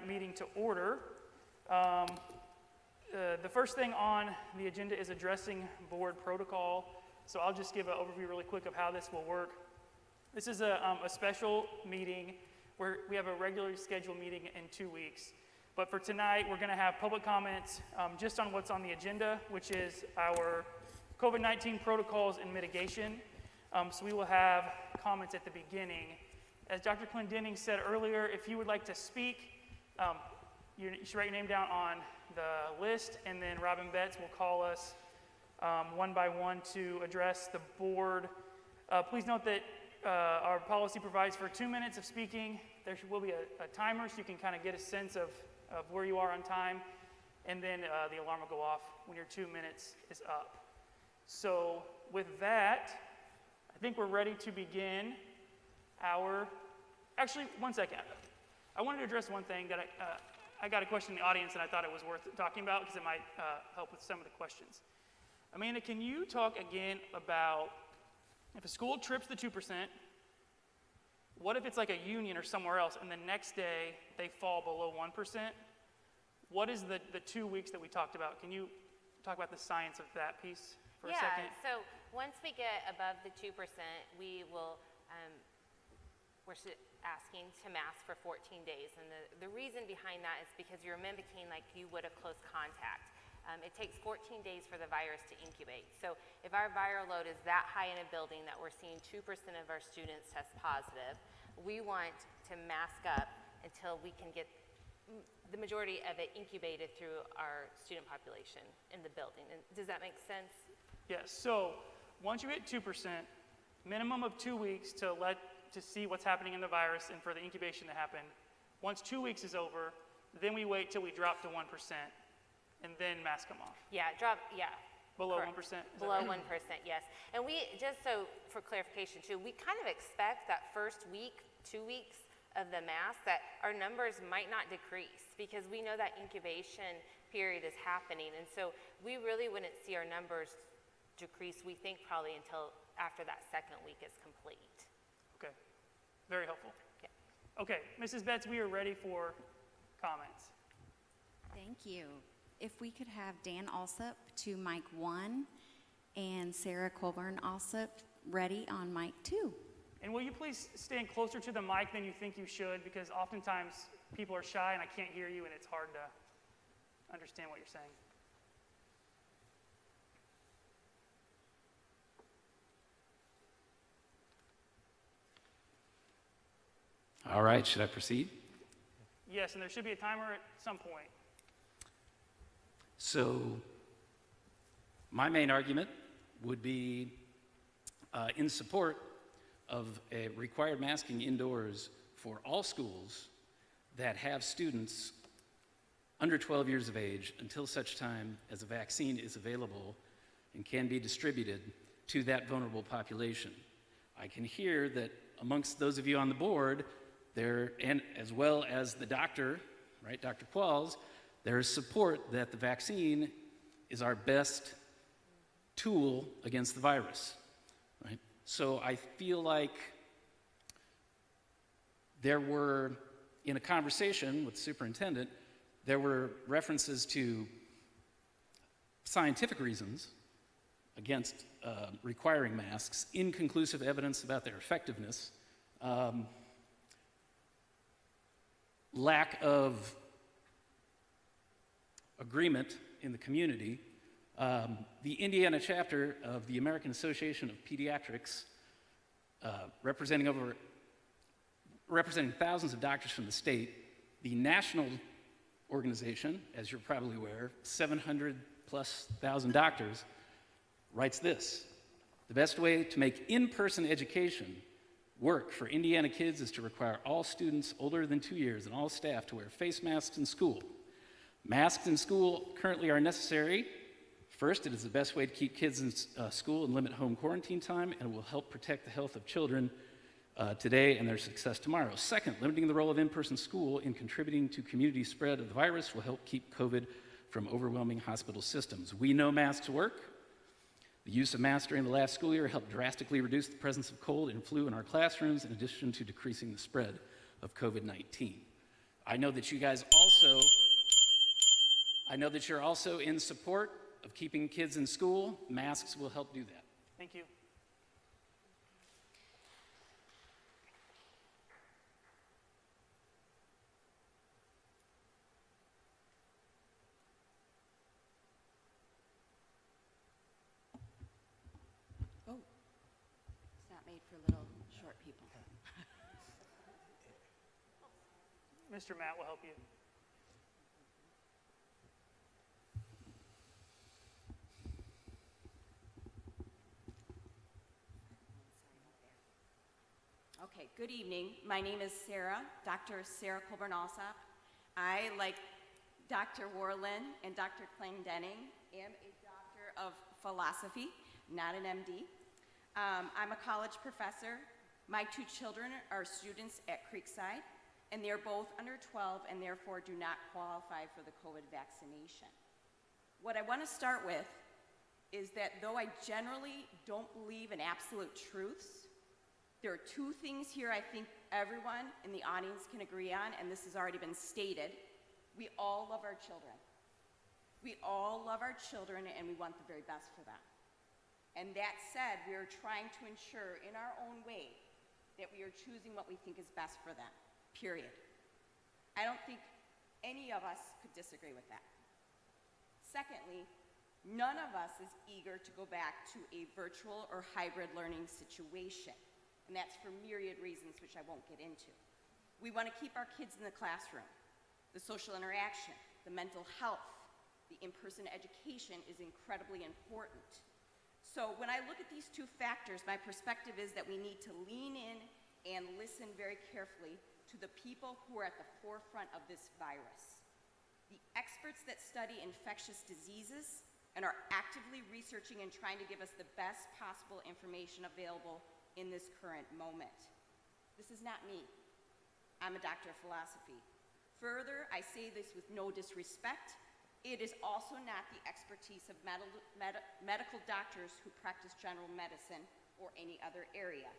that meeting to order. The first thing on the agenda is addressing board protocol. So I'll just give an overview really quick of how this will work. This is a special meeting where we have a regularly scheduled meeting in 2 weeks. But for tonight, we're going to have public comments just on what's on the agenda, which is our COVID-19 protocols and mitigation. So we will have comments at the beginning. As Dr. Clendenning said earlier, if you would like to speak, you should write your name down on the list, and then Robin Betts will call us one by one to address the board. Please note that our policy provides for 2 minutes of speaking. There will be a timer so you can kind of get a sense of where you are on time, and then the alarm will go off when your 2 minutes is up. So with that, I think we're ready to begin our, actually, one second. I wanted to address one thing that I got a question in the audience and I thought it was worth talking about because it might help with some of the questions. Amanda, can you talk again about if a school trips the 2%, what if it's like a union or somewhere else and the next day they fall below 1%? What is the 2 weeks that we talked about? Can you talk about the science of that piece for a second? Yeah, so once we get above the 2%, we will, we're asking to mask for 14 days. And the reason behind that is because you're mimicking like you would a close contact. It takes 14 days for the virus to incubate. So if our viral load is that high in a building that we're seeing 2% of our students test positive, we want to mask up until we can get the majority of it incubated through our student population in the building. And does that make sense? Yes, so once you hit 2%, minimum of 2 weeks to see what's happening in the virus and for the incubation to happen. Once 2 weeks is over, then we wait till we drop to 1%. And then mask them off. Yeah, Below correct. 1%? Below 1%, yes. And we, just so for clarification too, we kind of expect that first week, 2 weeks of the mask that our numbers might not decrease because we know that incubation period is happening. And so we really wouldn't see our numbers decrease, we think probably until after that second week is complete. Okay, very helpful. Yeah. Okay, Mrs. Betts, we are ready for comments. Thank you. If we could have Dan Alsop to mic 1 and Sarah Colburn Alsop ready on mic 2. And will you please stand closer to the mic than you think you should, because oftentimes people are shy and I can't hear you and it's hard to understand what you're saying. All right, should I proceed? Yes, and there should be a timer at some point. So my main argument would be in support of a required masking indoors for all schools that have students under 12 years of age until such time as a vaccine is available and can be distributed to that vulnerable population. I can hear that amongst those of you on the board, there, and as well as the doctor, right, Dr. Qualls, there is support that the vaccine is our best tool against the virus, right? So I feel like there were, in a conversation with the superintendent, there were references to scientific reasons against requiring masks, inconclusive evidence about their effectiveness, lack of agreement in the community. The Indiana chapter of the American Association of Pediatrics, representing thousands of doctors from the state, the national organization, as you're probably aware, 700,000+ doctors, writes this: the best way to make in-person education work for Indiana kids is to require all students older than 2 years and all staff to wear face masks in school. Masks in school currently are necessary. First, it is the best way to keep kids in school and limit home quarantine time, and it will help protect the health of children today and their success tomorrow. Second, limiting the role of in-person school in contributing to community spread of the virus will help keep COVID from overwhelming hospital systems. We know masks work. The use of masks during the last school year helped drastically reduce the presence of cold and flu in our classrooms, in addition to decreasing the spread of COVID-19. I know that you're also in support of keeping kids in school. Masks will help do that. Thank you. Oh, it's not made for little short people. Mr. Matt will help you. Okay, good evening. My name is Sarah, Dr. Sarah Colburn-Alsop. I, like Dr. Warland and Dr. Klang-Denning, am a doctor of philosophy, not an MD. I'm a college professor. My two children are students at Creekside, and they're both under 12 and therefore do not qualify for the COVID vaccination. What I want to start with is that though I generally don't believe in absolute truths, there are two things here I think everyone in the audience can agree on, and this has already been stated. We all love our children. We all love our children, and we want the very best for them. And that said, we are trying to ensure in our own way that we are choosing what we think is best for them, period. I don't think any of us could disagree with that. Secondly, none of us is eager to go back to a virtual or hybrid learning situation. And that's for myriad reasons, which I won't get into. We want to keep our kids in the classroom. The social interaction, the mental health, the in-person education is incredibly important. So when I look at these two factors, my perspective is that we need to lean in and listen very carefully to the people who are at the forefront of this virus. The experts that study infectious diseases and are actively researching and trying to give us the best possible information available in this current moment. This is not me. I'm a doctor of philosophy. Further, I say this with no disrespect. It is also not the expertise of medical doctors who practice general medicine or any other area.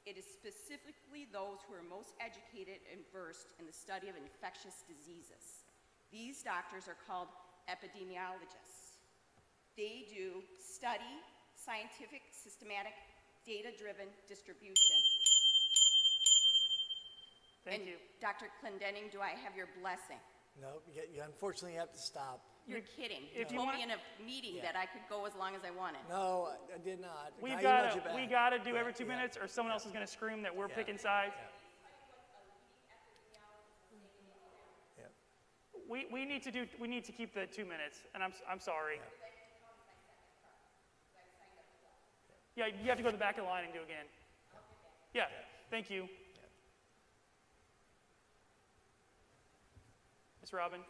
It is specifically those who are most educated and versed in the study of infectious diseases. These doctors are called epidemiologists. They do study, scientific, systematic, data-driven distribution. Thank you. Dr. Klang-Denning, do I have your blessing? No, you unfortunately have to stop. You're kidding. If You you told want- me in a meeting Yeah. that I could go as long as I wanted. No, I did not. We've I emailed got you to, back. we got to do every Yeah, 2 yeah. minutes, or someone else is going to scream that we're Yeah. picking sides. Yeah. We need to keep the 2 minutes, and I'm sorry. Yeah, you have to go to the back of the line and do it again. Yeah, thank you. Ms. Robin?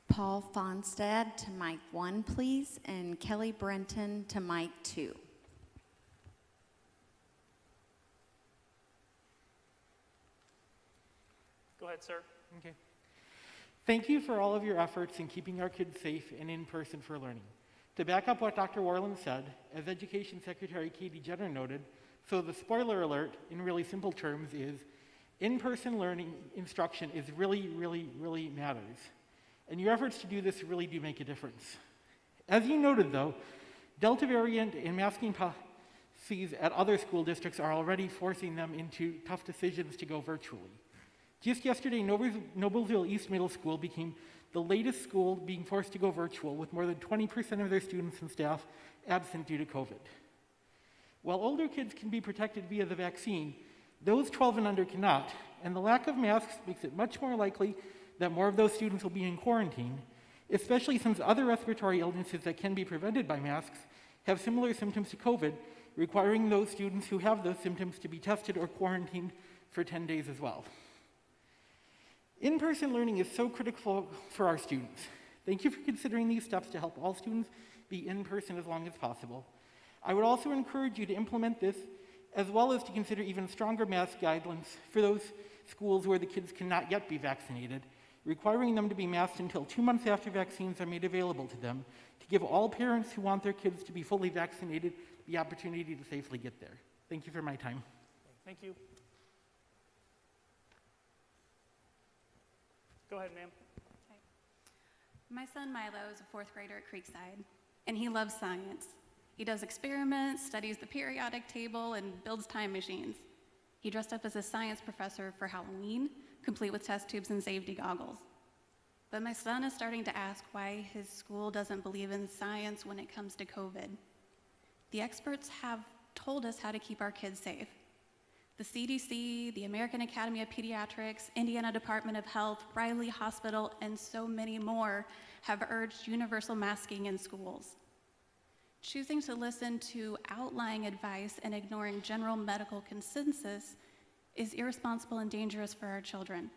Paul Fonstad to mic 1, please, and Kelly Brenton to mic 2. Go ahead, sir. Okay. Thank you for all of your efforts in keeping our kids safe and in person for learning. To back up what Dr. Warland said, as Education Secretary Katie Jenner noted, so the spoiler alert in really simple terms is in-person learning instruction is really matters. And your efforts to do this really do make a difference. As you noted though, Delta variant and masking policies at other school districts are already forcing them into tough decisions to go virtually. Just yesterday, Noblesville East Middle School became the latest school being forced to go virtual, with more than 20% of their students and staff absent due to COVID. While older kids can be protected via the vaccine, those 12 and under cannot, and the lack of masks makes it much more likely that more of those students will be in quarantine, especially since other respiratory illnesses that can be prevented by masks have similar symptoms to COVID, requiring those students who have those symptoms to be tested or quarantined for 10 days as well. In-person learning is so critical for our students. Thank you for considering these steps to help all students be in person as long as possible. I would also encourage you to implement this, as well as to consider even stronger mask guidelines for those schools where the kids cannot yet be vaccinated, requiring them to be masked until 2 months after vaccines are made available to them, to give all parents who want their kids to be fully vaccinated the opportunity to safely get there. Thank you for my time. Thank you. Go Go ahead, ma'am. My son Milo is a fourth grader at Creekside, and he loves science. He does experiments, studies the periodic table, and builds time machines. He dressed up as a science professor for Halloween, complete with test tubes and safety goggles. But my son is starting to ask why his school doesn't believe in science when it comes to COVID. The experts have told us how to keep our kids safe. The CDC, the American Academy of Pediatrics, Indiana Department of Health, Riley Hospital, and so many more have urged universal masking in schools. Choosing to listen to outlying advice and ignoring general medical consensus is irresponsible and dangerous for our children.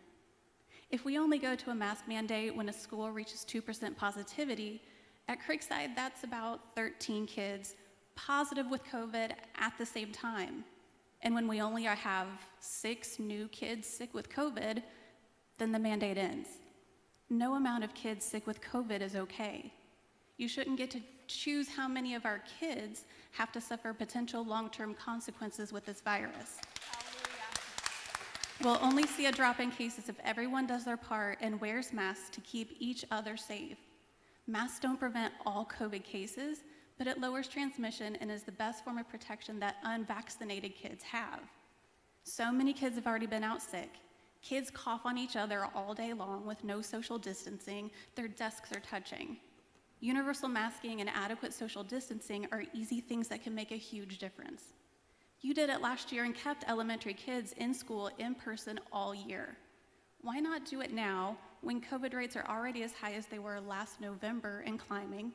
If we only go to a mask mandate when a school reaches 2% positivity, at Creekside that's about 13 kids positive with COVID at the same time. And when we only have 6 new kids sick with COVID, then the mandate ends. No amount of kids sick with COVID is okay. You shouldn't get to choose how many of our kids have to suffer potential long-term consequences with this virus. We'll only see a drop in cases if everyone does their part and wears masks to keep each other safe. Masks don't prevent all COVID cases, but it lowers transmission and is the best form of protection that unvaccinated kids have. So many kids have already been out sick. Kids cough on each other all day long with no social distancing. Their desks are touching. Universal masking and adequate social distancing are easy things that can make a huge difference. You did it last year and kept elementary kids in school in person all year. Why not do it now when COVID rates are already as high as they were last November and climbing,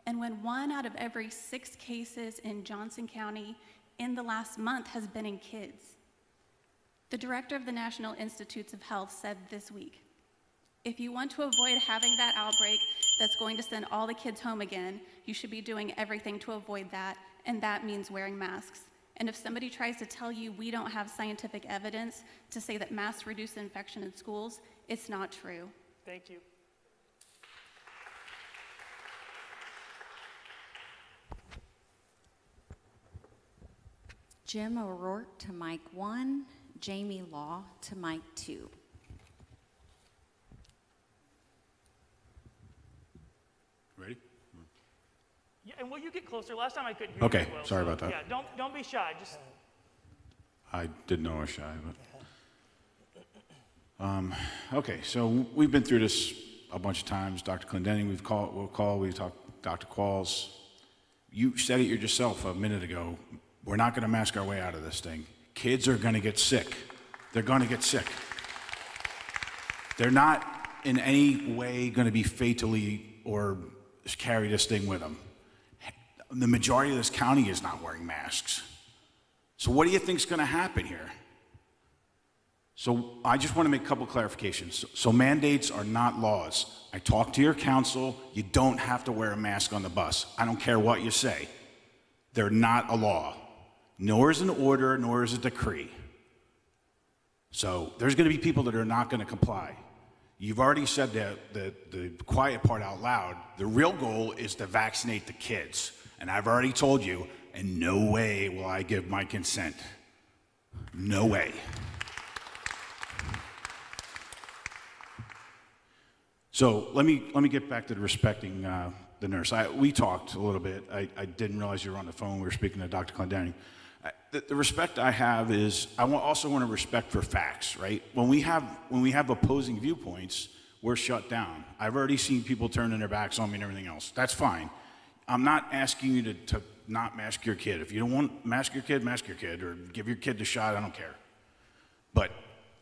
and when 1 out of every 6 cases in Johnson County in the last month has been in kids? The director of the National Institutes of Health said this week, if you want to avoid having that outbreak that's going to send all the kids home again, you should be doing everything to avoid that, and that means wearing masks. And if somebody tries to tell you we don't have scientific evidence to say that masks reduce infection in schools, it's not true. Thank you. Jim O'Rourke to mic 1, Jamie Law to mic 2. Ready? Yeah, and will you get closer? Last time I couldn't hear you Okay, as well. sorry so, about that. Yeah, don't be shy. Just I didn't know I was shy, but. Okay, so we've been through this a bunch of times. Dr. Clendenning, we've talked Dr. Qualls. You said it yourself a minute ago. We're not going to mask our way out of this thing. Kids are going to get sick. They're going to get sick. They're not in any way going to be fatally or carry this thing with them. The majority of this county is not wearing masks. So what do you think is going to happen here? So I just want to make a couple clarifications. So mandates are not laws. I talked to your council. You don't have to wear a mask on the bus. I don't care what you say. They're not a law. Nor is an order, nor is a decree. So there's going to be people that are not going to comply. You've already said that the quiet part out loud. The real goal is to vaccinate the kids. And I've already told you, in no way will I give my consent. No way. So let me get back to the respecting the nurse. We talked a little bit. I didn't realize you were on the phone. We were speaking to Dr. Clendenning. The respect I have is also want to respect for facts, right? When we have opposing viewpoints, we're shut down. I've already seen people turning their backs on me and everything else. That's fine. I'm not asking you to not mask your kid. If you don't want mask your kid, or give your kid the shot. I don't care. But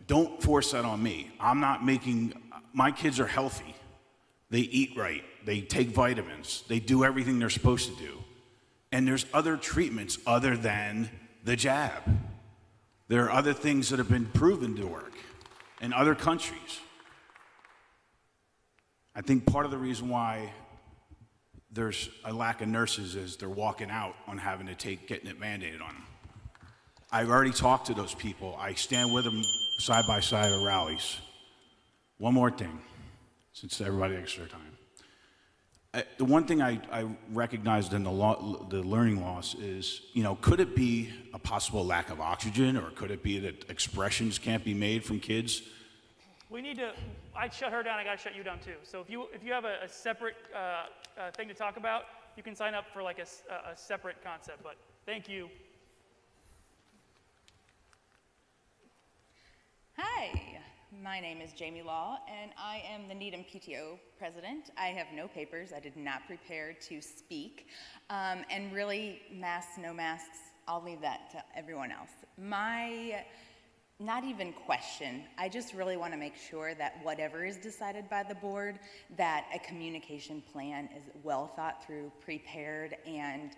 don't force that on me. My kids are healthy. They eat right. They take vitamins. They do everything they're supposed to do. And there's other treatments other than the jab. There are other things that have been proven to work in other countries. I think part of the reason why there's a lack of nurses is they're walking out on having to getting it mandated on them. I've already talked to those people. I stand with them side by side at rallies. One more thing, since everybody takes their time. The one thing I recognized in the learning loss is, could it be a possible lack of oxygen, or could it be that expressions can't be made from kids? We need to, I shut her down, I gotta shut you down too. So if you have a separate thing to talk about, you can sign up for like a separate concept, but thank you. Hi, my name is Jamie Law, and I am the Needham PTO president. I have no papers. I did not prepare to speak. And really, masks, no masks, I'll leave that to everyone else. My, not even question, I just really want to make sure that whatever is decided by the board, that a communication plan is well thought through, prepared, and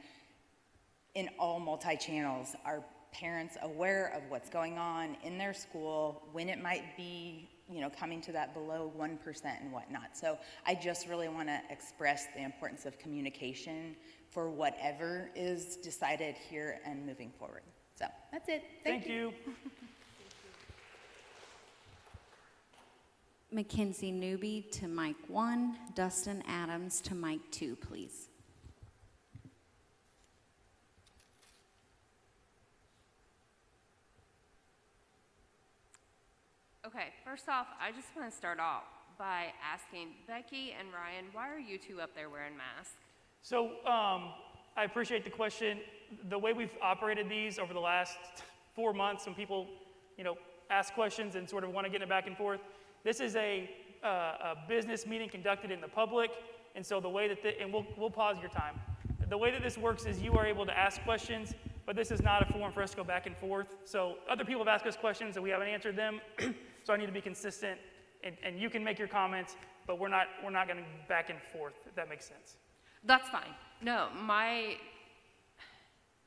in all multi-channels. Are parents aware of what's going on in their school, when it might be, coming to that below 1% and whatnot. So I just really want to express the importance of communication for whatever is decided here and moving forward. So that's it. Thank you. Mackenzie Newby to mic 1, Dustin Adams to mic 2, please. Okay, first off, I just want to start off by asking Becky and Ryan, why are you two up there wearing masks? So I appreciate the question. The way we've operated these over the last 4 months, when people, ask questions and sort of want to get it back and forth, this is a business meeting conducted in the public, and so the way that, and we'll pause your time. The way that this works is you are able to ask questions, but this is not a forum for us to go back and forth. So other people have asked us questions and we haven't answered them, so I need to be consistent, and you can make your comments, but we're not going to back and forth, if that makes sense. That's fine. No,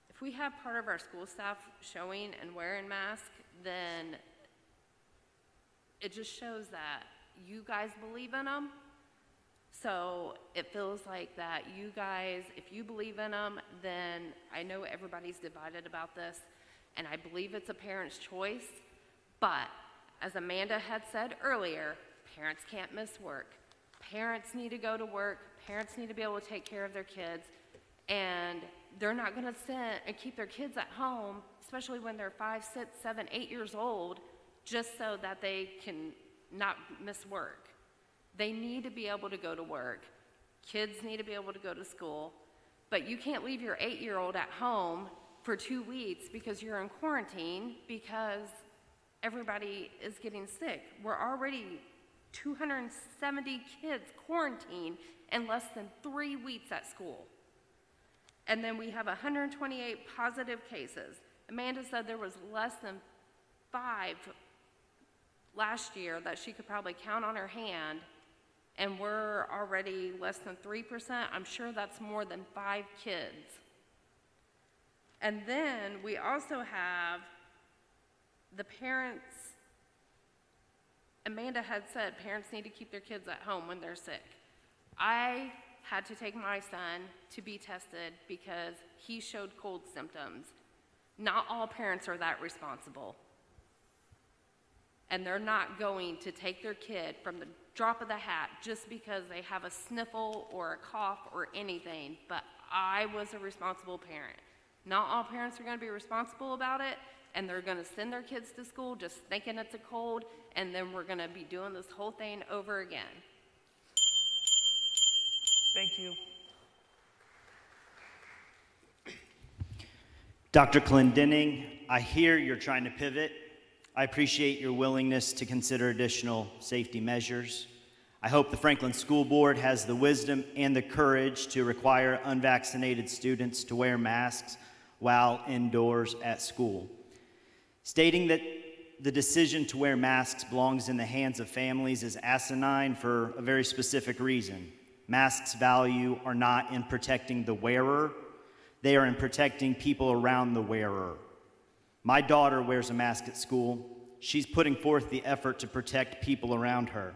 if we have part of our school staff showing and wearing masks, then it just shows that you guys believe in them. So it feels like that you guys, if you believe in them, then I know everybody's divided about this, and I believe it's a parent's choice, but as Amanda had said earlier, parents can't miss work. Parents need to go to work. Parents need to be able to take care of their kids, and they're not going to sit and keep their kids at home, especially when they're 5, 6, 7, 8 years old, just so that they can not miss work. They need to be able to go to work. Kids need to be able to go to school, but you can't leave your 8-year-old at home for 2 weeks because you're in quarantine because everybody is getting sick. We're already 270 kids quarantined in less than 3 weeks at school. And then we have 128 positive cases. Amanda said there was less than 5 last year that she could probably count on her hand, and we're already less than 3%. I'm sure that's more than 5 kids. And then we also have the parents. Amanda had said parents need to keep their kids at home when they're sick. I had to take my son to be tested because he showed cold symptoms. Not all parents are that responsible. And they're not going to take their kid from the drop of the hat just because they have a sniffle or a cough or anything. But I was a responsible parent. Not all parents are going to be responsible about it, and they're going to send their kids to school just thinking it's a cold, and then we're going to be doing this whole thing over again. Thank you. Dr. Clendenning, I hear you're trying to pivot. I appreciate your willingness to consider additional safety measures. I hope the Franklin School Board has the wisdom and the courage to require unvaccinated students to wear masks while indoors at school. Stating that the decision to wear masks belongs in the hands of families is asinine for a very specific reason. Masks' value are not in protecting the wearer, they are in protecting people around the wearer. My daughter wears a mask at school. She's putting forth the effort to protect people around her.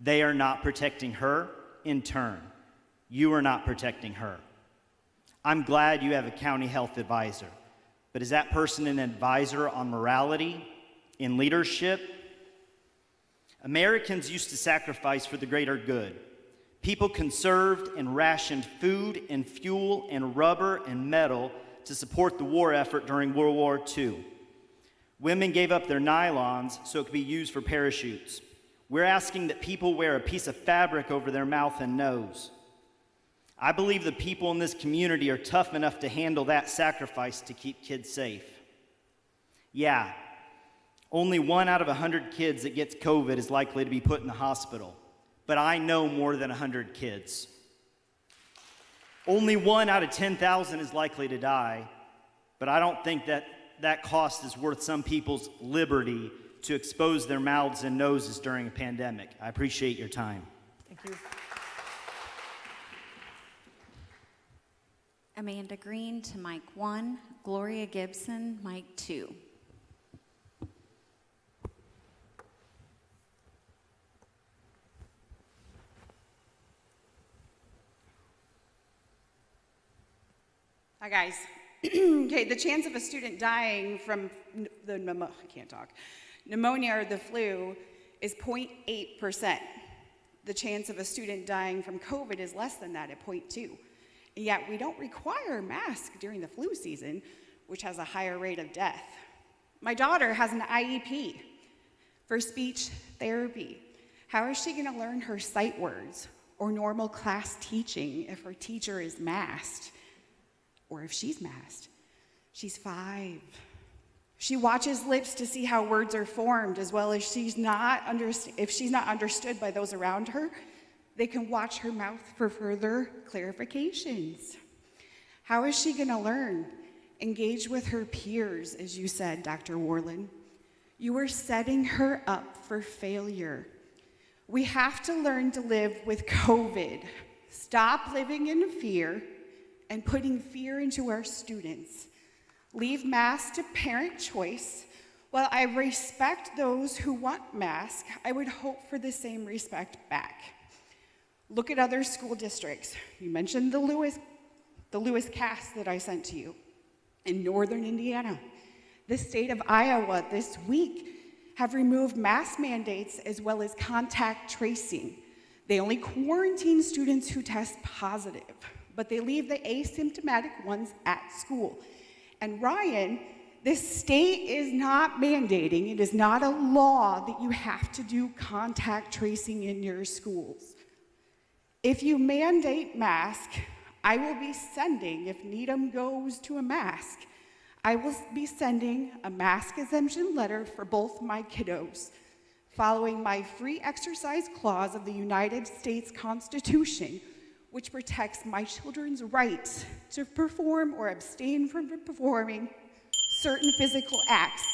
They are not protecting her in turn. You are not protecting her. I'm glad you have a county health advisor, but is that person an advisor on morality, in leadership? Americans used to sacrifice for the greater good. People conserved and rationed food and fuel and rubber and metal to support the war effort during World War II. Women gave up their nylons so it could be used for parachutes. We're asking that people wear a piece of fabric over their mouth and nose. I believe the people in this community are tough enough to handle that sacrifice to keep kids safe. Yeah, only 1 out of 100 kids that gets COVID is likely to be put in the hospital, but I know more than 100 kids. Only 1 out of 10,000 is likely to die, but I don't think that cost is worth some people's liberty to expose their mouths and noses during a pandemic. I appreciate your time. Thank you. Amanda Green to mic 1, Gloria Gibson, mic 2. Hi, guys. Okay, the chance of a student dying from pneumonia or the flu is 0.8%. The chance of a student dying from COVID is less than that at 0.2. And yet we don't require a mask during the flu season, which has a higher rate of death. My daughter has an IEP for speech therapy. How is she going to learn her sight words or normal class teaching if her teacher is masked? Or if she's masked? She's 5. She watches lips to see how words are formed, as well as if she's not understood by those around her, they can watch her mouth for further clarifications. How is she gonna learn? Engage with her peers, as you said, Dr. Warland. You are setting her up for failure. We have to learn to live with COVID. Stop living in fear and putting fear into our students. Leave masks to parent choice. While I respect those who want masks, I would hope for the same respect back. Look at other school districts. You mentioned the Lewis cast that I sent to you in northern Indiana. The state of Iowa this week have removed mask mandates as well as contact tracing. They only quarantine students who test positive, but they leave the asymptomatic ones at school. And Ryan, this state is not mandating, it is not a law that you have to do contact tracing in your schools. If you mandate mask, I will be sending, if Needham goes to a mask, I will be sending a mask exemption letter for both my kiddos, following my free exercise clause of the United States Constitution, which protects my children's rights to perform or abstain from performing certain physical acts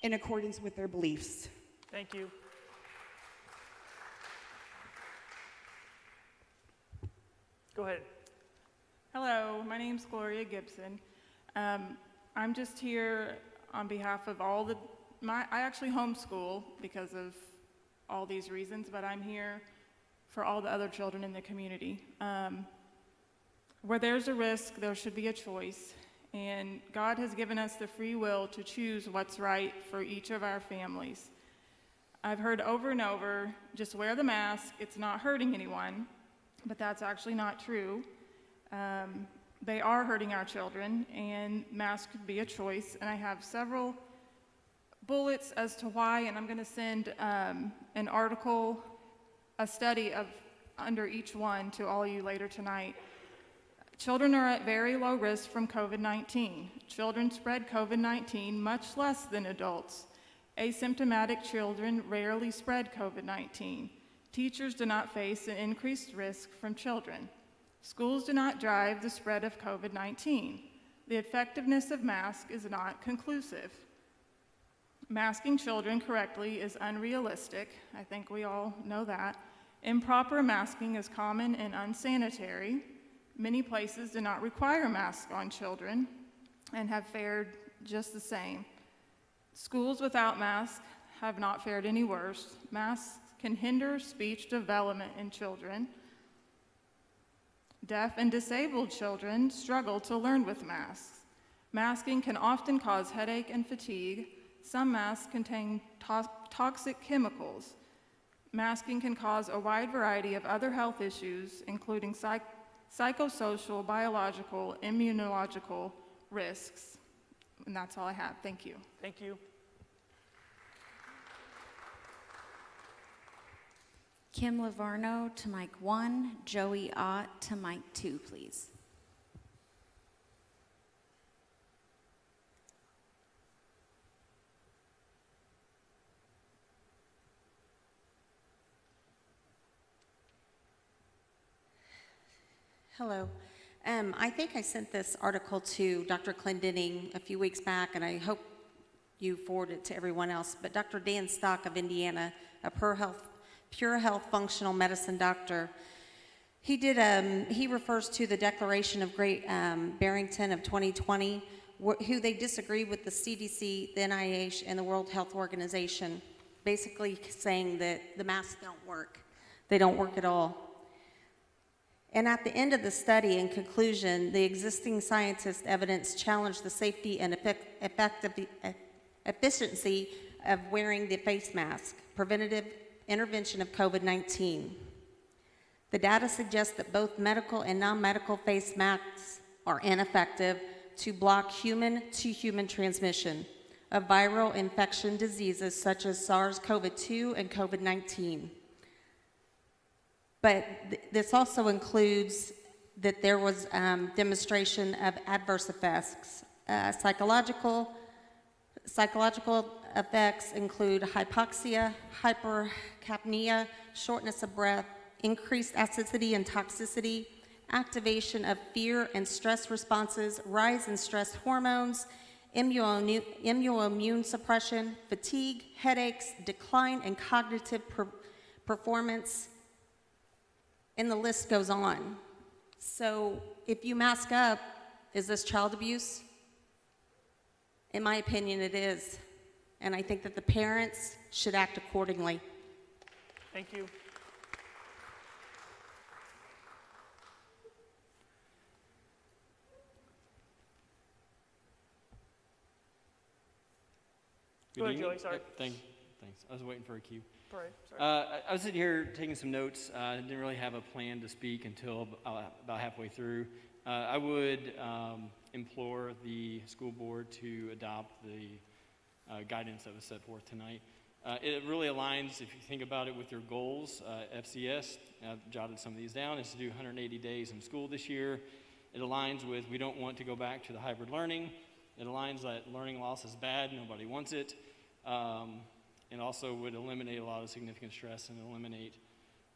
in accordance with their beliefs. Thank you. Go ahead. Hello, my name's Gloria Gibson. I'm just here on behalf of all I actually homeschool because of all these reasons, but I'm here for all the other children in the community. Where there's a risk, there should be a choice, and God has given us the free will to choose what's right for each of our families. I've heard over and over, just wear the mask, it's not hurting anyone, but that's actually not true. They are hurting our children, and masks could be a choice, and I have several bullets as to why, and I'm gonna send an article, a study of under each one to all of you later tonight. Children are at very low risk from COVID-19. Children spread COVID-19 much less than adults. Asymptomatic children rarely spread COVID-19. Teachers do not face an increased risk from children. Schools do not drive the spread of COVID-19. The effectiveness of masks is not conclusive. Masking children correctly is unrealistic. I think we all know that. Improper masking is common and unsanitary. Many places do not require masks on children and have fared just the same. Schools without masks have not fared any worse. Masks can hinder speech development in children. Deaf and disabled children struggle to learn with masks. Masking can often cause headache and fatigue. Some masks contain toxic chemicals. Masking can cause a wide variety of other health issues, including psychosocial, biological, immunological risks. And that's all I have. Thank you. Thank you. Kim Lavarno to mic 1, Joey Ott to mic 2, please. Hello. I think I sent this article to Dr. Clendenning a few weeks back, and I hope you forward it to everyone else. But Dr. Dan Stock of Indiana, a pure health functional medicine doctor, he refers to the Declaration of Great Barrington of 2020, who they disagree with the CDC, the NIH, and the World Health Organization, basically saying that the masks don't work. They don't work at all. And at the end of the study, in conclusion, the existing scientist evidence challenged the safety and efficiency of wearing the face mask, preventative intervention of COVID-19. The data suggests that both medical and non-medical face masks are ineffective to block human-to-human transmission of viral infection diseases such as SARS-CoV-2 and COVID-19. But this also includes that there was demonstration of adverse effects. Psychological effects include hypoxia, hypercapnia, shortness of breath, increased acidity and toxicity, activation of fear and stress responses, rise in stress hormones, immunoimmune suppression, fatigue, headaches, decline in cognitive performance, and the list goes on. So if you mask up, is this child abuse? In my opinion, it is. And I think that the parents should act accordingly. Thank you. Go ahead, Joey, sorry. Thanks. I was waiting for a cue. All right, sorry. I was sitting here taking some notes. I didn't really have a plan to speak until about halfway through. I would implore the school board to adopt the guidance that was set forth tonight. It really aligns, if you think about it, with your goals. FCS, I've jotted some of these down, is to do 180 days in school this year. It aligns with we don't want to go back to the hybrid learning. It aligns that learning loss is bad, nobody wants it. And also would eliminate a lot of significant stress and eliminate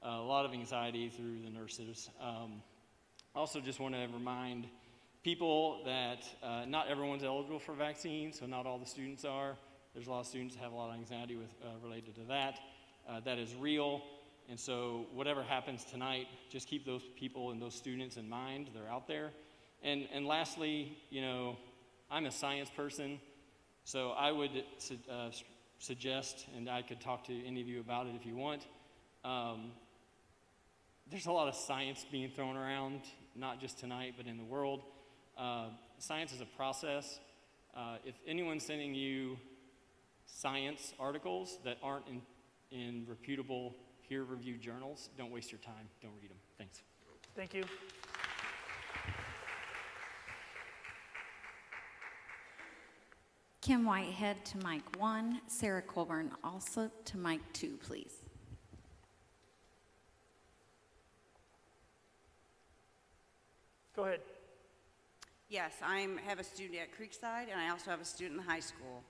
a lot of anxiety through the nurses. Also just want to remind people that not everyone's eligible for vaccines, so not all the students are. There's a lot of students that have a lot of anxiety related to that. That is real, and so whatever happens tonight, just keep those people and those students in mind. They're out there. And lastly, you know, I'm a science person, so I would suggest, and I could talk to any of you about it if you want, there's a lot of science being thrown around, not just tonight, but in the world. Science is a process. If anyone's sending you science articles that aren't in reputable peer-reviewed journals, don't waste your time, don't read them. Thanks. Thank you. Kim Whitehead to mic 1, Sarah Colburn also to mic 2, please. Go ahead. Yes, I have a student at Creekside, and I also have a student in high school.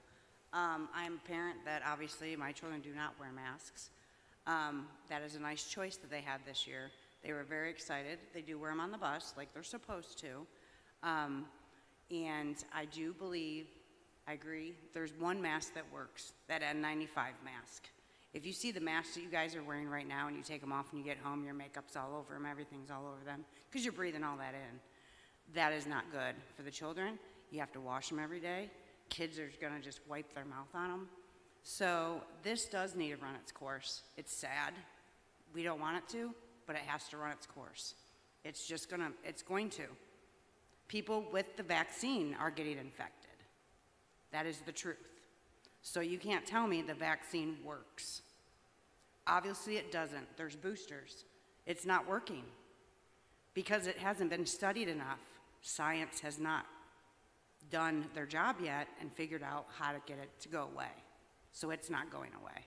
I'm a parent that obviously my children do not wear masks. That is a nice choice that they had this year. They were very excited. They do wear them on the bus like they're supposed to. And I do believe, I agree, there's one mask that works, that N95 mask. If you see the masks that you guys are wearing right now and you take them off and you get home, your makeup's all over them, everything's all over them, because you're breathing all that in. That is not good for the children. You have to wash them every day. Kids are gonna just wipe their mouth on them. So this does need to run its course. It's sad. We don't want it to, but it has to run its course. It's going to. People with the vaccine are getting infected. That is the truth. So you can't tell me the vaccine works. Obviously it doesn't. There's boosters. It's not working because it hasn't been studied enough. Science has not done their job yet and figured out how to get it to go away. So it's not going away.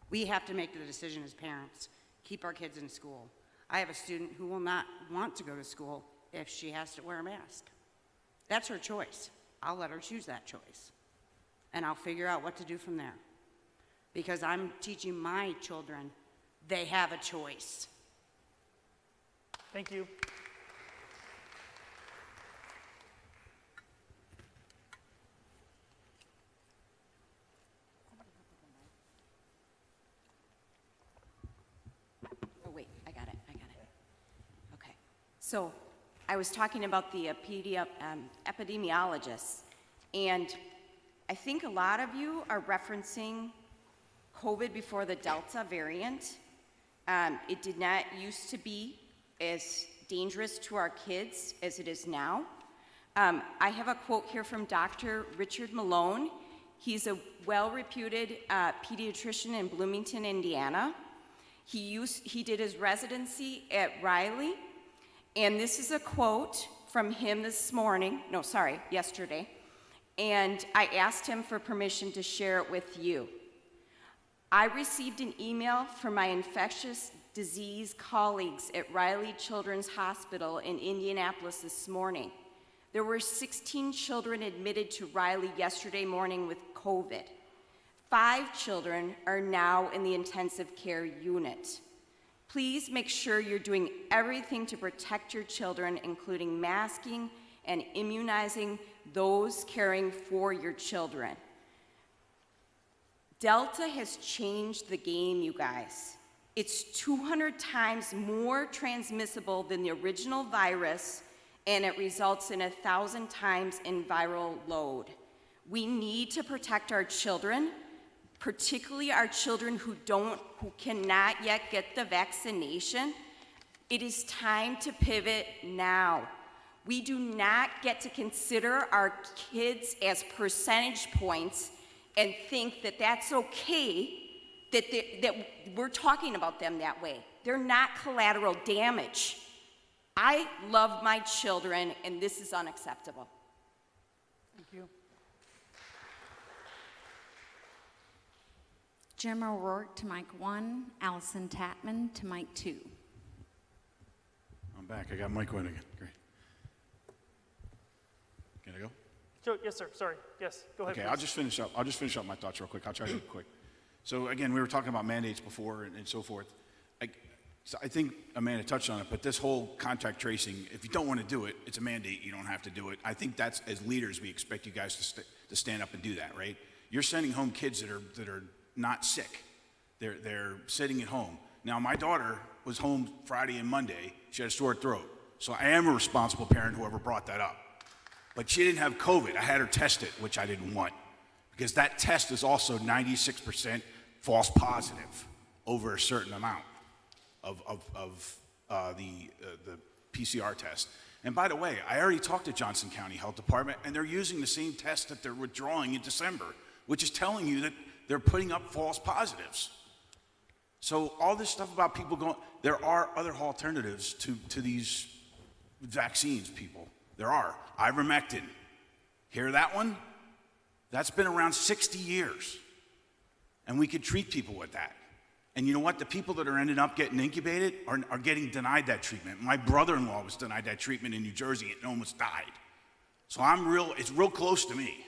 We have to make the decision as parents. keep our kids in school. I have a student who will not want to go to school if she has to wear a mask. That's her choice. I'll let her choose that choice. And I'll figure out what to do from there. Because I'm teaching my children they have a choice. Thank you. Oh, wait, I got it. Okay. So I was talking about the epidemiologists, and I think a lot of you are referencing COVID before the Delta variant. It did not used to be as dangerous to our kids as it is now. I have a quote here from Dr. Richard Malone. He's a well-reputed pediatrician in Bloomington, Indiana. He did his residency at Riley, and this is a quote from him yesterday, and I asked him for permission to share it with you. I received an email from my infectious disease colleagues at Riley Children's Hospital in Indianapolis this morning. There were 16 children admitted to Riley yesterday morning with COVID. 5 children are now in the intensive care unit. Please make sure you're doing everything to protect your children, including masking and immunizing those caring for your children. Delta has changed the game, you guys. It's 200 times more transmissible than the original virus, and it results in 1,000 times in viral load. We need to protect our children, particularly our children who cannot yet get the vaccination. It is time to pivot now. We do not get to consider our kids as percentage points and think that that's okay, that we're talking about them that way. They're not collateral damage. I love my children, and this is unacceptable. Thank you. Jim O'Rourke to mic 1, Allison Tatman to mic 2. I'm back. I got mic 1 again. Great. Can I go? Sure, yes, sir. Sorry. Yes, go ahead. Okay, please. I'll just finish up my thoughts real quick. I'll try to be quick. So again, we were talking about mandates before and so forth. So I think Amanda touched on it, but this whole contact tracing, if you don't want to do it, it's a mandate. You don't have to do it. I think that's, as leaders, we expect you guys to stand up and do that, right? You're sending home kids that are not sick. They're sitting at home. Now, my daughter was home Friday and Monday. She had a sore throat. So I am a responsible parent, whoever brought that up. But she didn't have COVID. I had her tested, which I didn't want, because that test is also 96% false positive over a certain amount of the PCR test. And by the way, I already talked to Johnson County Health Department, and they're using the same test that they're withdrawing in December, which is telling you that they're putting up false positives. So all this stuff about people going, there are other alternatives to these vaccines, people. There are. Ivermectin. Hear that one? That's been around 60 years. And we could treat people with that. And you know what? The people that are ending up getting incubated are getting denied that treatment. My brother-in-law was denied that treatment in New Jersey and almost died. So it's real close to me.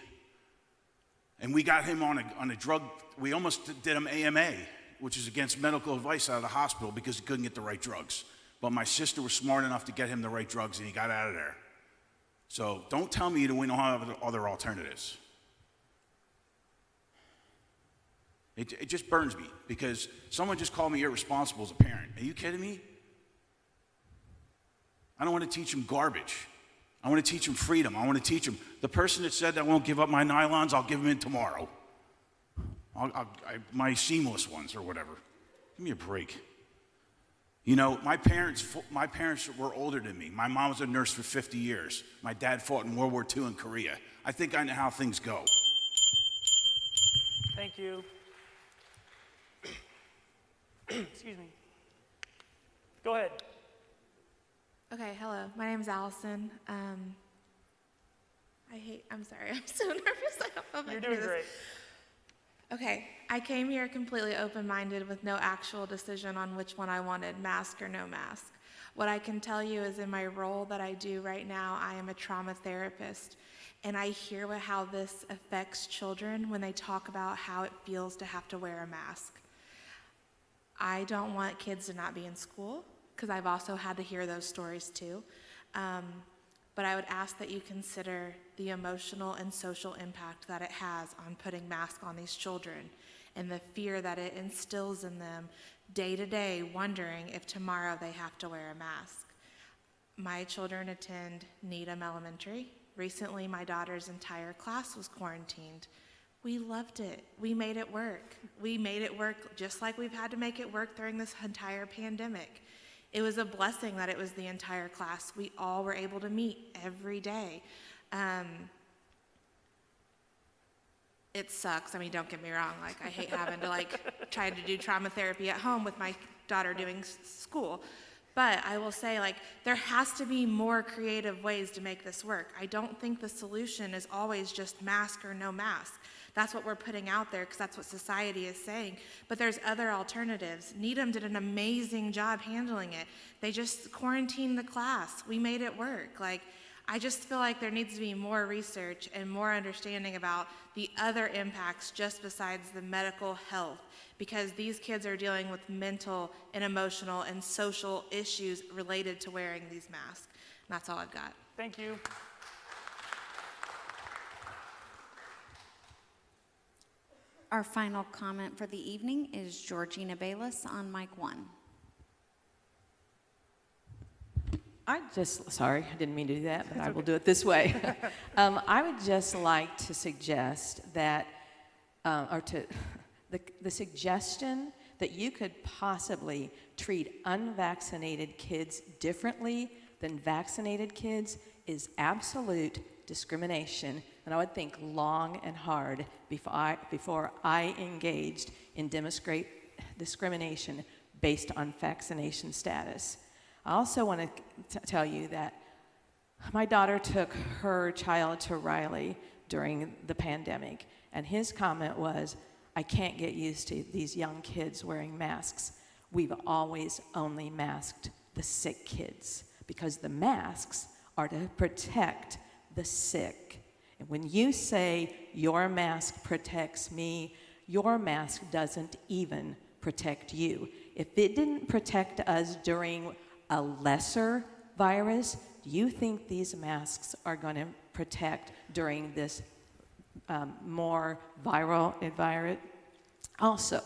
And we got him on a drug, we almost did him AMA, which is against medical advice out of the hospital because he couldn't get the right drugs. But my sister was smart enough to get him the right drugs and he got out of there. So don't tell me that we don't have other alternatives. It just burns me because someone just called me irresponsible as a parent. Are you kidding me? I don't want to teach them garbage. I want to teach them freedom. I want to teach them. The person that said that I won't give up my nylons, I'll give them in tomorrow. My seamless ones or whatever. Give me a break. You know, my parents were older than me. My mom was a nurse for 50 years. My dad fought in World War II in Korea. I think I know how things go. Thank you. Excuse me. Go ahead. Okay, hello. My name is Allison. I'm sorry. I'm so nervous. I don't know if I You're can do doing this. Okay, I came here completely open-minded with no actual decision on which one I wanted, mask or no mask. What I can tell you is in my role that I do right now, I am a trauma therapist, and I hear how this affects children when they talk about how it feels to have to wear a mask. I don't want kids to not be in school, because I've also had to hear those stories too. But I would ask that you consider the emotional and social impact that it has on putting masks on these children and the fear that it instills in them day to day, wondering if tomorrow they have to wear a mask. My children attend Needham Elementary. Recently, my daughter's entire class was quarantined. We loved it. We made it work. We made it work just like we've had to make it work during this entire pandemic. It was a blessing that it was the entire class. We all were able to meet every day. It sucks. I mean, don't get me wrong. Like, I hate having to try to do trauma therapy at home with my daughter doing school. But I will say, there has to be more creative ways to make this work. I don't think the solution is always just mask or no mask. That's what we're putting out there because that's what society is saying. But there's other alternatives. Needham did an amazing job handling it. They just quarantined the class. We made it work. I just feel like there needs to be more research and more understanding about the other impacts just besides the medical health, because these kids are dealing with mental and emotional and social issues related to wearing these masks. And that's all I've got. Thank you. Our final comment for the evening is Georgina Bayless on mic 1. Sorry, I didn't mean to do that, but I will do it this way. I would just like to suggest that, the suggestion that you could possibly treat unvaccinated kids differently than vaccinated kids is absolute discrimination, and I would think long and hard before I engaged in discrimination based on vaccination status. I also want to tell you that my daughter took her child to Riley during the pandemic, and his comment was, "I can't get used to these young kids wearing masks. We've always only masked the sick kids because the masks are to protect the sick. And when you say your mask protects me, your mask doesn't even protect you. If it didn't protect us during a lesser virus, do you think these masks are going to protect during this more viral environment?" Also,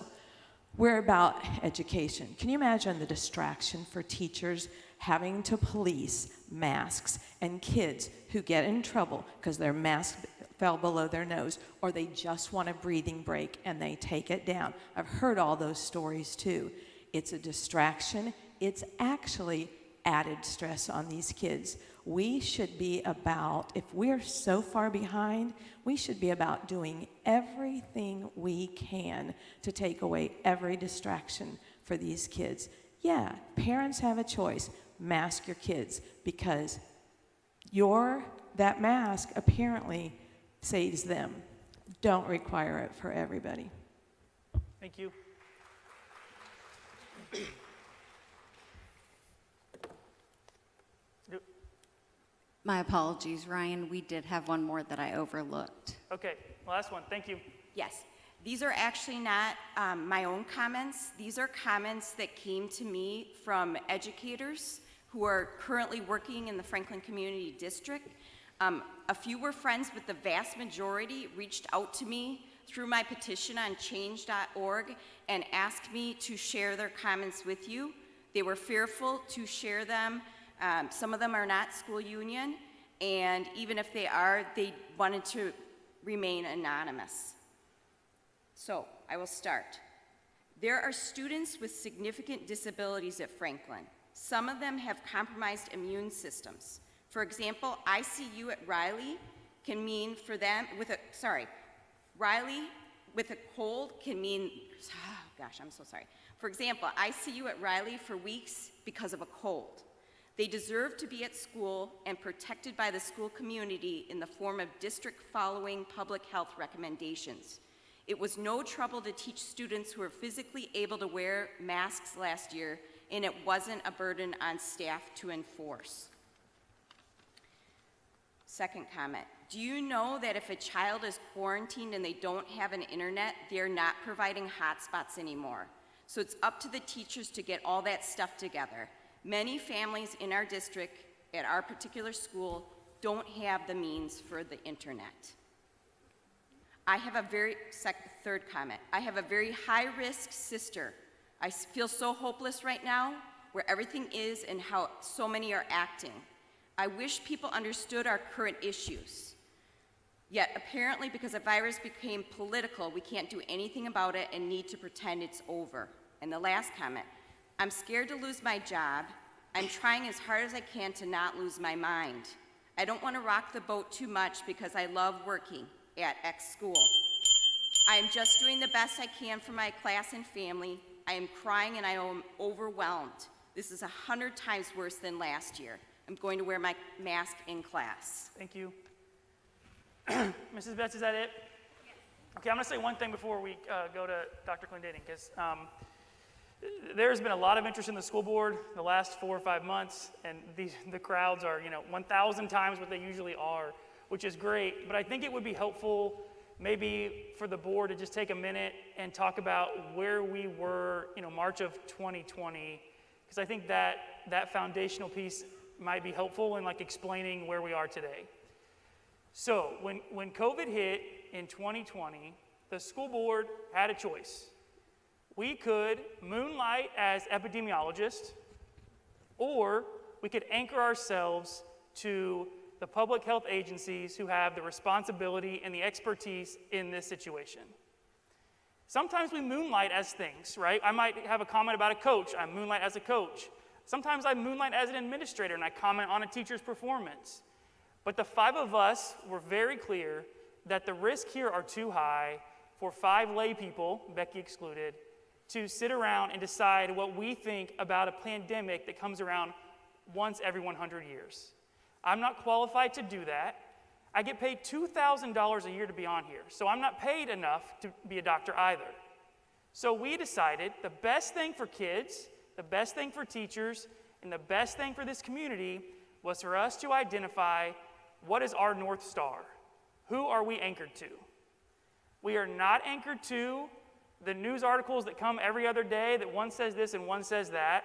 we're about education. Can you imagine the distraction for teachers having to police masks and kids who get in trouble because their mask fell below their nose, or they just want a breathing break and they take it down? I've heard all those stories too. It's a distraction. It's actually added stress on these kids. We should be about, if we're so far behind, we should be about doing everything we can to take away every distraction for these kids. Yeah, parents have a choice. Mask your kids, because that mask apparently saves them. Don't require it for everybody. Thank you. My apologies, Ryan. We did have one more that I overlooked. Okay, last one. Thank you. Yes. These are actually not my own comments. These are comments that came to me from educators who are currently working in the Franklin Community District. A few were friends, but the vast majority reached out to me through my petition on change.org and asked me to share their comments with you. They were fearful to share them. Some of them are not school union, and even if they are, they wanted to remain anonymous. So, I will start. There are students with significant disabilities at Franklin. Some of them have compromised immune systems. For example, ICU at Riley can mean for them Riley with a cold can mean, I'm so sorry. For example, ICU at Riley for weeks because of a cold. They deserve to be at school and protected by the school community in the form of district following public health recommendations. It was no trouble to teach students who were physically able to wear masks last year, and it wasn't a burden on staff to enforce. Second comment, do you know that if a child is quarantined and they don't have an internet, they're not providing hotspots anymore? So it's up to the teachers to get all that stuff together. Many families in our district, at our particular school, don't have the means for the internet. I have a third comment, I have a very high-risk sister. I feel so hopeless right now, where everything is and how so many are acting. I wish people understood our current issues. Yet apparently, because the virus became political, we can't do anything about it and need to pretend it's over. And the last comment, I'm scared to lose my job. I'm trying as hard as I can to not lose my mind. I don't want to rock the boat too much because I love working at X school. I am just doing the best I can for my class and family. I am crying and I am overwhelmed. This is 100 times worse than last year. I'm going to wear my mask in class. Thank you. Mrs. Betts, is that it? Yes. Okay, I'm going to say one thing before we go to Dr. Clendenning, because there's been a lot of interest in the school board the last 4 or 5 months, and the crowds are, 1,000 times what they usually are, which is great. But I think it would be helpful maybe for the board to just take a minute and talk about where we were, March of 2020, because I think that foundational piece might be helpful in explaining where we are today. So when COVID hit in 2020, the school board had a choice. We could moonlight as epidemiologists, or we could anchor ourselves to the public health agencies who have the responsibility and the expertise in this situation. Sometimes we moonlight as things, right? I might have a comment about a coach. I moonlight as a coach. Sometimes I moonlight as an administrator and I comment on a teacher's performance. But the 5 of us were very clear that the risks here are too high for 5 lay people, Becky excluded, to sit around and decide what we think about a pandemic that comes around once every 100 years. I'm not qualified to do that. I get paid $2,000 a year to be on here, so I'm not paid enough to be a doctor either. So we decided the best thing for kids, the best thing for teachers, and the best thing for this community was for us to identify what is our North Star. Who are we anchored to? We are not anchored to the news articles that come every other day that one says this and one says that.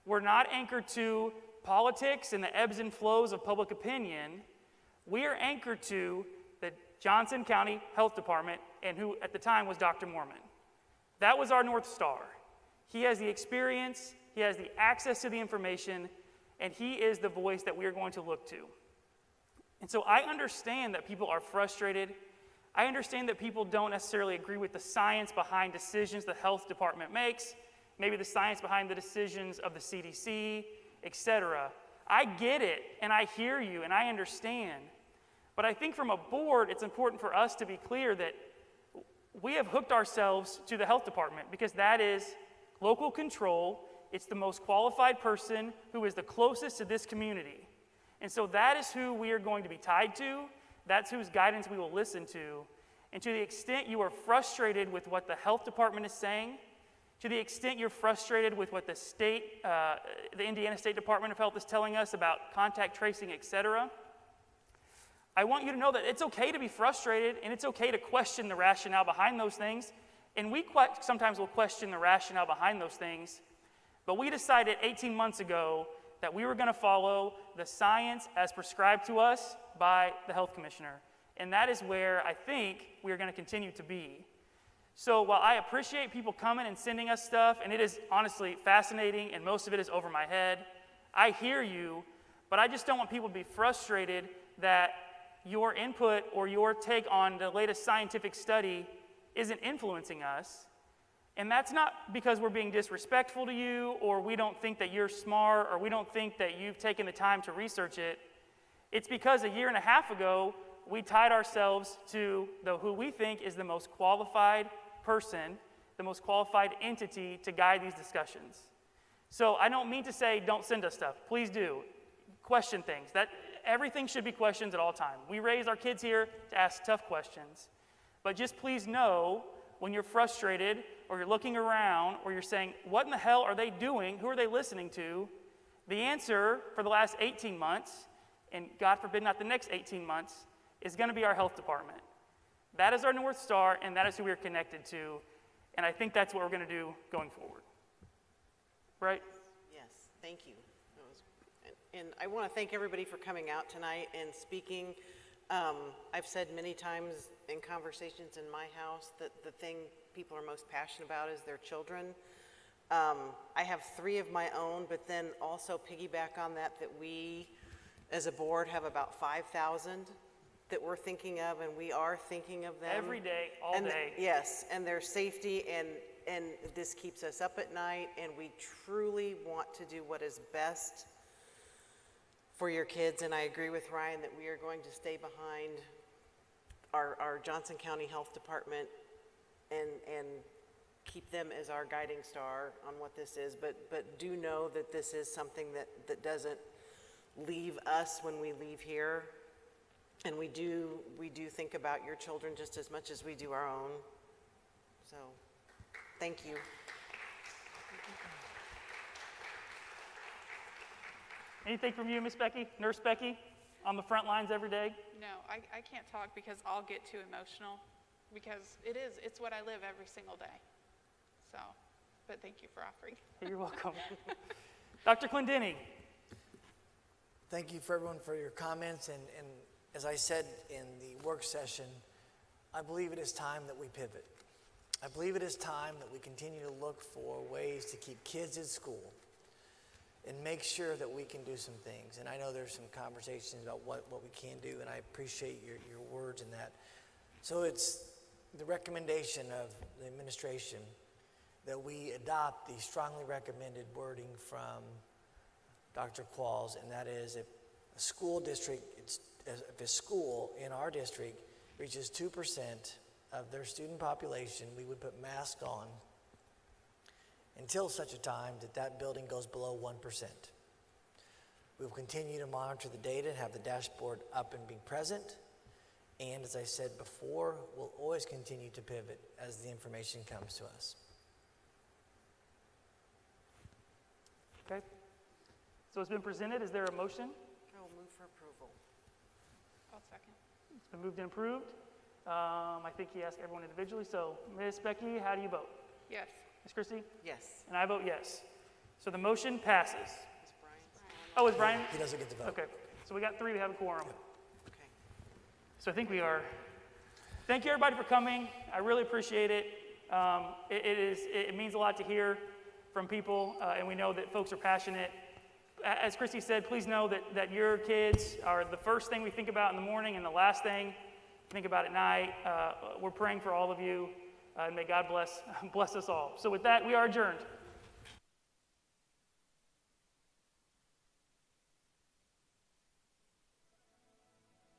We're not anchored to politics and the ebbs and flows of public opinion. We are anchored to the Johnson County Health Department, and who at the time was Dr. Mormon. That was our North Star. He has the experience, he has the access to the information, and he is the voice that we are going to look to. And so I understand that people are frustrated. I understand that people don't necessarily agree with the science behind decisions the health department makes, maybe the science behind the decisions of the CDC, etc. I get it, and I hear you, and I understand. But I think from a board, it's important for us to be clear that we have hooked ourselves to the health department because that is local control. It's the most qualified person who is the closest to this community. And so that is who we are going to be tied to. That's whose guidance we will listen to. And to the extent you are frustrated with what the health department is saying, to the extent you're frustrated with what the Indiana State Department of Health is telling us about contact tracing, etc., I want you to know that it's okay to be frustrated and it's okay to question the rationale behind those things. And we sometimes will question the rationale behind those things. But we decided 18 months ago that we were going to follow the science as prescribed to us by the health commissioner. And that is where I think we are going to continue to be. So while I appreciate people coming and sending us stuff, and it is honestly fascinating, and most of it is over my head, I hear you, but I just don't want people to be frustrated that your input or your take on the latest scientific study isn't influencing us. And that's not because we're being disrespectful to you, or we don't think that you're smart, or we don't think that you've taken the time to research it. It's because a year and a half ago, we tied ourselves to who we think is the most qualified person, the most qualified entity to guide these discussions. So I don't mean to say don't send us stuff. Please do. Question things. Everything should be questions at all times. We raise our kids here to ask tough questions. But just please know when you're frustrated or you're looking around or you're saying, what in the hell are they doing? Who are they listening to? The answer for the last 18 months, and God forbid not the next 18 months, is going to be our health department. That is our North Star, and that is who we are connected to. And I think that's what we're going to do going forward. Right? Yes, thank you. And I want to thank everybody for coming out tonight and speaking. I've said many times in conversations in my house that the thing people are most passionate about is their children. I have 3 of my own, but then also piggyback on that we as a board have about 5,000 that we're thinking of, and we are thinking of them. Every day, all day. Yes, and their safety, and this keeps us up at night, and we truly want to do what is best for your kids, and I agree with Ryan that we are going to stay behind our Johnson County Health Department and keep them as our guiding star on what this is, but do know that this is something that doesn't leave us when we leave here, and we do think about your children just as much as we do our own. So, thank you. Anything from you, Miss Becky? Nurse Becky? On the front lines every day? No, I can't talk because I'll get too emotional because it's what I live every single day. So, but thank you for offering. You're welcome. Dr. Clendenning. Thank you for everyone for your comments, and as I said in the work session, I believe it is time that we pivot. I believe it is time that we continue to look for ways to keep kids in school and make sure that we can do some things. And I know there's some conversations about what we can do, and I appreciate your words in that. So it's the recommendation of the administration that we adopt the strongly recommended wording from Dr. Qualls, and that is if a school district, if a school in our district reaches 2% of their student population, we would put masks on until such a time that building goes below 1%. We will continue to monitor the data and have the dashboard up and being present. And as I said before, we'll always continue to pivot as the information comes to us. Okay. So it's been presented. Is there a motion? I will move for approval. I'll second. It's been moved and approved. I think he asked everyone individually. So, Ms. Becky, how do you vote? Yes. Ms. Christie? Yes. And I vote yes. So the motion passes. Oh, is Brian? He doesn't get to vote. Okay. So we got 3. We have a quorum. Okay. So I think we are. Thank you, everybody, for coming. I really appreciate it. It means a lot to hear from people, and we know that folks are passionate. As Christy said, please know that your kids are the first thing we think about in the morning and the last thing we think about at night. We're praying for all of you, and may God bless us all. So with that, we are adjourned.